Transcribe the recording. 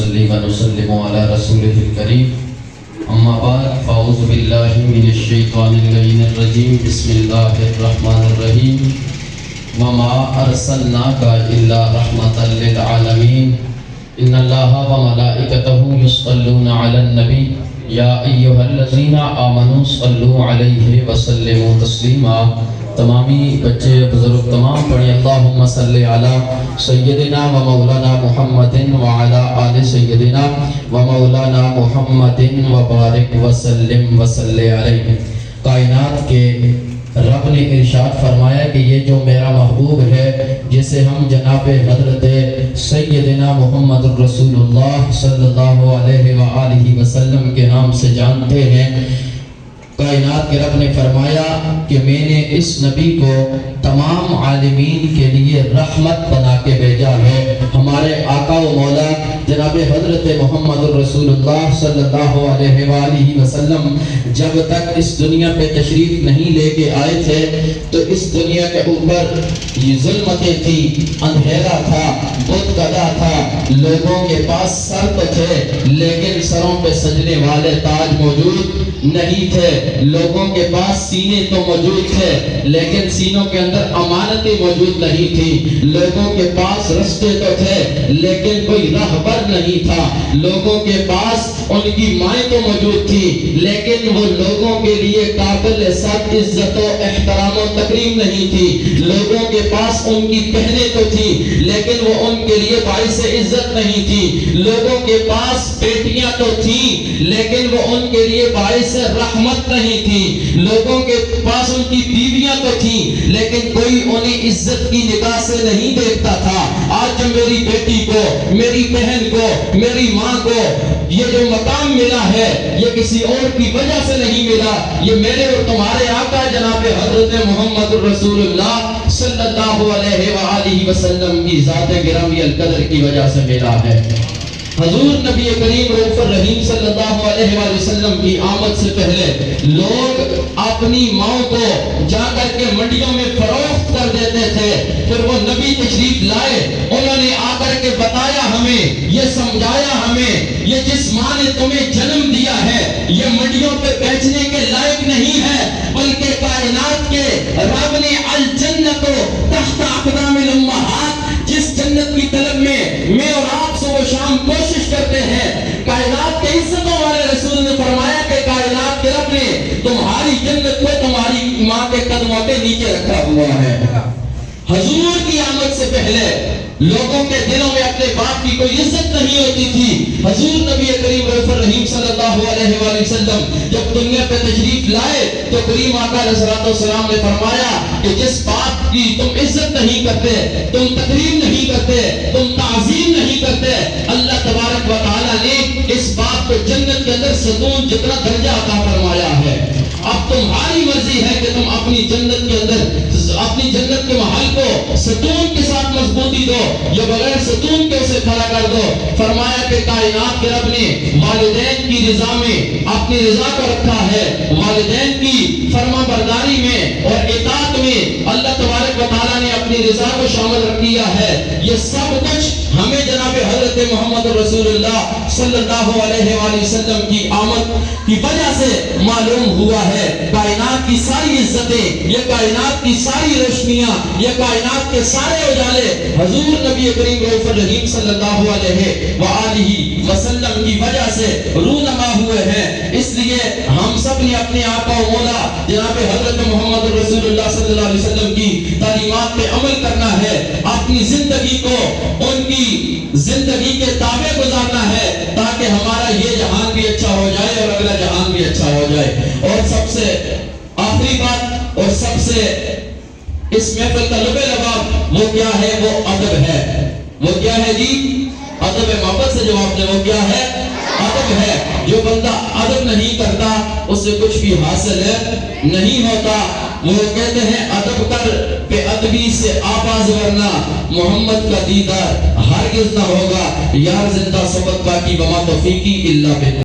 نصلي ونسلم على رسوله الكريم اما بعد فاعوذ بالله من الشيطان اللعين الرجيم بسم الله الرحمن الرحيم وما ارسلناك الا رحمة للعالمين ان الله وملائكته يصلون على النبي یا ایھا الذین آمنوا صلوا علیہ وسلموا تسلیما. تمامی بچے بزرگ تمام پڑھیں اللہم صلی علی سیدنا و مولانا محمد وعلی آل سیدنا و مولانا محمد وبارک وسلم وصلی علیہ. کائنات کے رب نے ارشاد فرمایا کہ یہ جو میرا محبوب ہے جسے ہم جناب حضرت سیدنا محمد رسول اللہ صلی اللہ علیہ وآلہ وسلم کے نام سے جانتے ہیں، کائنات کے رب نے فرمایا کہ میں نے اس نبی کو تمام عالمین کے لیے رحمت بنا کے بھیجا ہے. ہمارے آقا و مولا جناب حضرت محمد رسول اللہ صلی اللہ علیہ وآلہ وسلم جب تک اس دنیا پہ تشریف نہیں لے کے آئے تھے تو اس دنیا کے اوپر یہ ظلمتیں تھی، اندھیرا تھا، بت کدا تھا، لوگوں کے پاس سر تو تھے لیکن سروں پہ سجنے والے تاج موجود نہیں تھے، لوگوں کے پاس سینے تو موجود تھے لیکن سینوں کے اندر امانتیں موجود نہیں تھی، لوگوں کے پاس رستے تو تھے لیکن کوئی راہبر نہیں تھا، لوگوں کے پاس ان کی مائیں تو موجود تھی لیکن وہ لوگوں کے لیے قابل سب عزت و احترام و تکریم نہیں تھی، لوگوں کے پاس ان کی بہنیں تو تھی لیکن وہ ان کے لیے باعث عزت نہیں تھی، لوگوں کے پاس بیٹیاں تو تھیں لیکن وہ ان کے لیے باعث رحمت نہیں تھی، لوگوں کے پاس ان کی بیویاں تو تھیں لیکن کوئی انہیں عزت کی نگاہ سے نہیں دیکھتا تھا. آج جو میری بیٹی کو، میری بہن کو، میری ماں کو یہ جو مقام ملا ہے یہ کسی اور کی وجہ سے نہیں ملا، یہ میرے اور تمہارے آقا جناب حضرت محمد رسول اللہ صلی اللہ علیہ وآلہ وسلم کی ذات گرامی القدر کی وجہ سے ملا ہے. حضور نبی کریم رؤوف الرحیم صلی اللہ علیہ وآلہ وسلم کی آمد سے پہلے لوگ اپنی ماں کو جا کر کے منڈیوں میں فروخت کر دیتے تھے، پھر وہ نبی تشریف لائے، انہوں نے آ کر کے بتایا ہمیں، یہ سمجھایا ہمیں یہ جس ماں نے تمہیں جنم دیا ہے یہ منڈیوں پہ بیچنے کے لائق نہیں ہے بلکہ کائنات کے رب نے الجنت تحت اقدام الامہات، جس جنت کی طلب میں اور آپ صبح و شام کوشش کرتے ہیں، کائنات کے عزتوں والے رسول نے فرمایا کہ کائنات کے رب نے تمہاری جنت کو تمہاری ماں کے قدموں کے نیچے رکھا ہوا ہے. حضور کی آمد سے پہلے لوگوں کے دلوں میں اپنے باپ کی کوئی عزت نہیں ہوتی تھی. حضور نبی کریم رؤوف الرحیم صلی اللہ علیہ وآلہ وسلم جب دنیا پہ تشریف لائے تو کریم آقا علیہ السلام نے فرمایا کہ جس باپ کی تم عزت نہیں کرتے، تم تکریم نہیں کرتے، تم تعظیم نہیں کرتے، اللہ تبارک و تعالی نے اس باپ کو جنت کے اندر ستون جتنا درجہ عطا فرمایا ہے. اب تمہاری مرضی ہے کہ تم اپنی جنت کے اندر اپنی جنت کے محل کو ستون کے ساتھ مضبوطی دو یا بغیر ستون کے اسے کھڑا کر دو. فرمایا کہ کائنات کے رب نے والدین کی رضا میں اپنی رضا کو رکھا ہے، والدین کی فرما برداری میں اور اطاعت میں اللہ تبارک و تعالیٰ نے اپنی رضا کو شامل رکھ دیا ہے. یہ سب کچھ ہمیں جناب حضرت محمد رسول اللہ صلی اللہ علیہ وآلہ وسلم کی آمد کی وجہ سے معلوم ہوا ہے. کائنات کی ساری عزتیں، یہ کائنات کی ساری روشنیاں، یہ کائنات کے سارے اجالے حضور نبی کریم رؤوف الرحیم صلی اللہ علیہ وآلہ وسلم کی وجہ سے رونما ہوئے ہیں. اس لیے ہم سب نے اپنے آقا و مولا جناب حضرت محمد رسول اللہ صلی اللہ علیہ وسلم کی تعلیمات پہ عمل کرنا ہے، اپنی زندگی کو ان کی زندگی کے تابع گزارنا ہے تاکہ ہمارا یہ جہان بھی اچھا ہو جائے اور اگلا جہان بھی اچھا ہو جائے. اور سب سے آخری بات اور سب سے اس محفل کا لب لباب وہ کیا ہے؟ وہ ادب ہے. وہ کیا ہے جی؟ ادب ہے. محبت سے جواب دے. وہ کیا ہے؟ ادب ہے. جو بندہ ادب نہیں کرتا اسے کچھ بھی حاصل نہیں ہوتا. وہ کہتے ہیں ادب کر کہ ادبی سے آواز ورنہ محمد کا دیدار ہرگز نہ ہوگا. یار زندہ صحبت باقی وما توفیقی الا باللہ.